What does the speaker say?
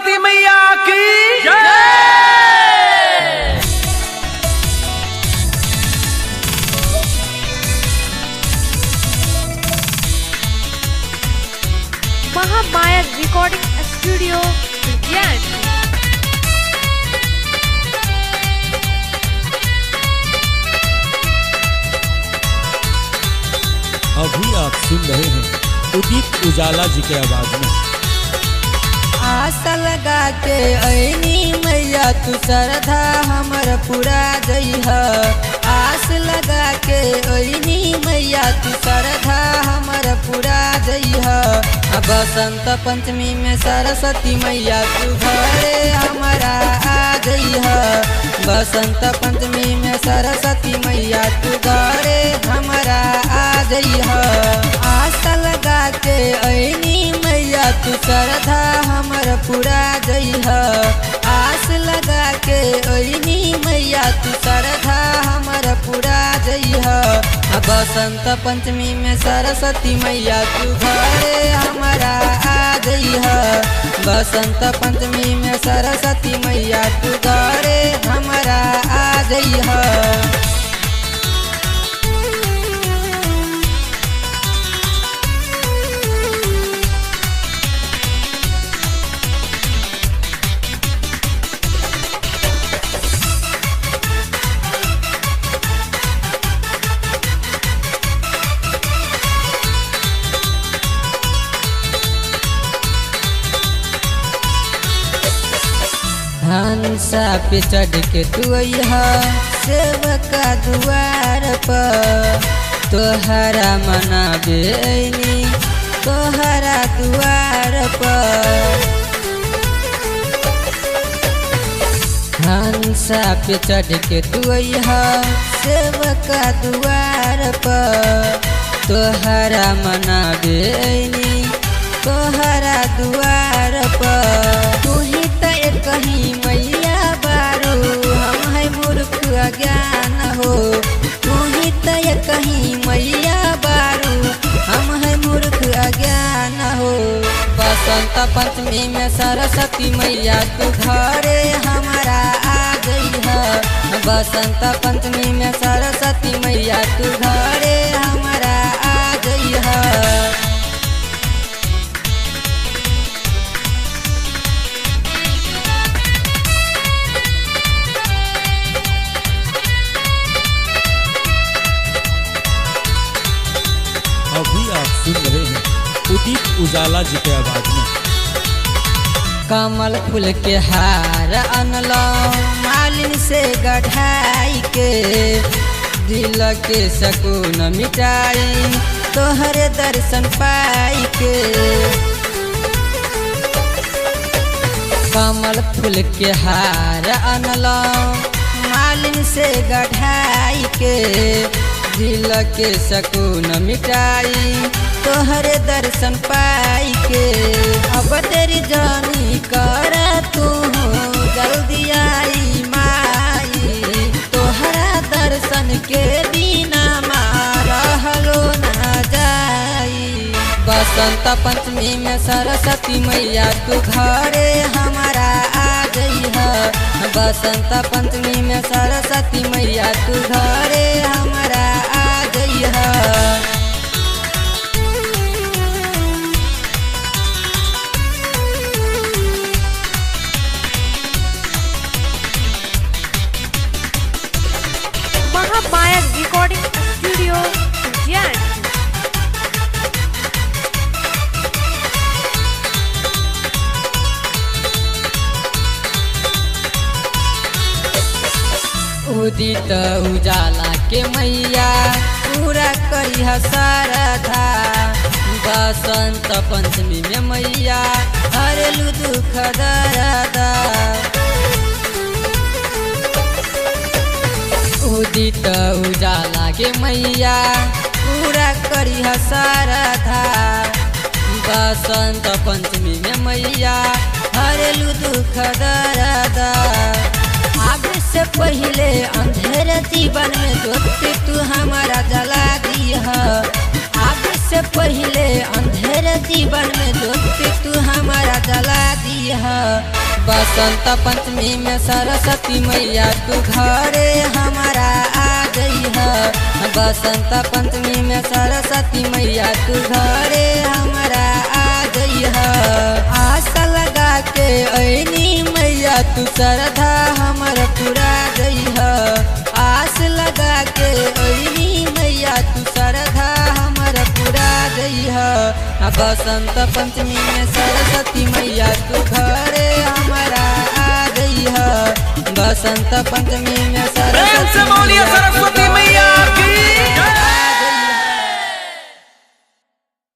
सरस्वती मैया की जय। महामाया रिकॉर्डिंग स्टूडियो विज्ञान। अभी आप सुन रहे हैं उदित उजाला जी के आवाज में। आशा लगा के ऐनी मैया तू श्रद्धा हमर पूरा जइह। आस लगा के ऐनी मैया तू श्रद्धा हमर पूरा जइह। बसंत पंचमी में सरस्वती मैया तू घरे हमारा आ जइह। बसंत पंचमी में सरस्वती मैया तू घरे हमारा आ जइह। आशा लगा के ऐनी मैया तू श्रद्धा हमर पूरा जइह। आस लगा के ऐनी मैया तू श्रद्धा हमर पूरा जइह। बसंत पंचमी में सरस्वती मैया तू घरे हमारा आ जइह। बसंत पंचमी में सरस्वती मैया तू घरे हमारा आ जइह। हंसा पे चढ़ के तू सेवका दुआर पर तोहरा मनाबे ऐनी तोहरा दुआर पर। हंसा पे चढ़ के तू सेवका दुआर पर तोहरा मनाबे ऐनी तोहरा दुआर पर। तू ही कहीं मैया बारू हम है मूर्ख अज्ञान हो। तू ही तय कहीं मैया बारू हम है मूर्ख अज्ञान हो। बसंत पंचमी में सरस्वती मैया तू घरे हमारा आ जइह। बसंत पंचमी में सरस्वती मैया तू घरे हमारा आ जइह। अभी आप सुन रहे हैं उदित उजाला जी के आवाज में। कमल फूल के हार अनलो मालिन से गढ़ाई के दिल के सकून मिटाई तोहरे दर्शन पाई के। कमल फूल के हार अनलो मालिन से गढ़ाई के दिल के सकून मिटाई तोहरे दर्शन पाई के। अब तेरी जानी कर तू जल्दी आई माई तोहरा दर्शन के बिना रहलो ना जाई। बसंत पंचमी में सरस्वती मैया तू घरे हमारा आ जइह। बसंत पंचमी में सरस्वती मैया तू घरे हमारा आ जइह। महामाया रिकॉर्डिंग स्टूडियो विज्ञान। उदित उजाला के मैया पूरा करी श्रद्धा। बसंत पंचमी में मैया हरेलू दुख दर्दा। उदित उजाला के मैया पूरा करी श्रद्धा। बसंत पंचमी में मैया हरेलू दुख दर्दा। आगे से पहले अंधेरे जीवन में ज्योति तू हमारा जला दी है। आगे से पहले अंधेरे जीवन में ज्योति दीपक तू हमारा जला दिह। बसंत पंचमी में सरस्वती मैया तू घरे हमारा आ जइह। बसंत पंचमी में सरस्वती मैया तू घरे हमारा आ जइह। आशा लगा के ऐनी मैया तू श्रद्धा हमर पूरा जइह। आस लगा के ऐनी मैया तू श्रद्धा हमर पूरा जइह। बसंत पंचमी में सरस्वती मैया तू घरे हमारा आ जइह। बसंत पंचमी में प्रेम से बोलिए सरस्वती मैया की जय।